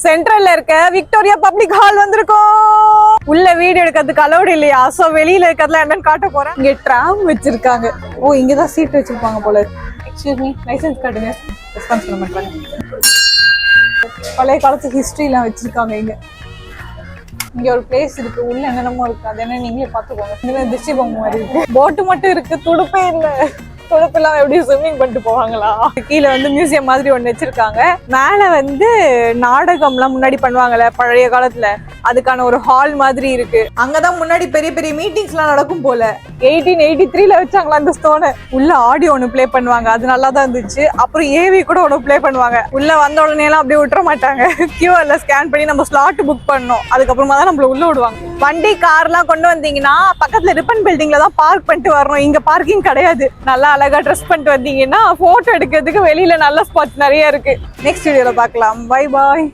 சென்ட்ரல்ல இருக்க Victoria public hall வந்திருக்கோம். உள்ள வீடியோ எடுக்கிறதுக்கு அலௌட் இல்லையா, சோ வெளியில இருக்கிறதுல என்னன்னு காட்ட போறேன். இங்க ட்ராம் வச்சிருக்காங்க. ஓ, இங்கதான் சீட் வச்சிருப்பாங்க போல. எக்ஸ்கியூஸ் மீ, லைசென்ஸ் காட்டுங்க. ரெஸ்பான்ஸ் பண்ண மாட்டாங்க. பழைய காலத்து ஹிஸ்டரி எல்லாம் வச்சிருக்காங்க. இங்க ஒரு பிளேஸ் இருக்கு, உள்ள என்னென்னமோ இருக்கு, அது என்ன நீங்களே பாத்துக்கோங்க. இந்த திருச்சி பொம்மை மாதிரி இருக்கு. போட்டு மட்டும் இருக்கு, துடுப்பே இல்ல. துடுப்பு எல்லாம் எப்படி ஸ்விம்மிங் பண்ணிட்டு போவாங்களா? கீழே வந்து மியூசியம் மாதிரி ஒண்ணு வச்சிருக்காங்க. மேல வந்து நாடகம் எல்லாம் முன்னாடி பண்ணுவாங்கல்ல பழைய காலத்துல, அதுக்கான ஒரு ஹால் மாதிரி இருக்கு. அங்கதான் முன்னாடி பெரிய பெரிய மீட்டிங்ஸ் எல்லாம் நடக்கும் போல. 1883ல வச்சாங்களா அந்த ஸ்டோனை. உள்ள ஆடியோ ஒண்ணு பிளே பண்ணுவாங்க, அது நல்லா தான் இருந்துச்சு. அப்புறம் ஏவி கூட ஒண்ணு பிளே பண்ணுவாங்க. உள்ள வந்த உடனே எல்லாம் அப்படியே விட்டுற மாட்டாங்க. கியூஆர்ல ஸ்கேன் பண்ணி நம்ம ஸ்லாட் புக் பண்ணணும், அதுக்கப்புறமா தான் நம்மள உள்ள விடுவாங்க. வண்டி கார் எல்லாம் கொண்டு வந்தீங்கன்னா பக்கத்துல ரிப்பன் பில்டிங்ல தான் பார்க் பண்ணிட்டு வரணும். இங்க பார்க்கிங் கிடையாது. நல்லா அழகா ட்ரெஸ் பண்ணிட்டு வந்தீங்கன்னா போட்டோ எடுக்கிறதுக்கு வெளியில நல்ல ஸ்பாட்ஸ் நிறைய இருக்கு. நெக்ஸ்ட் வீடியோல பார்க்கலாம். Bye bye.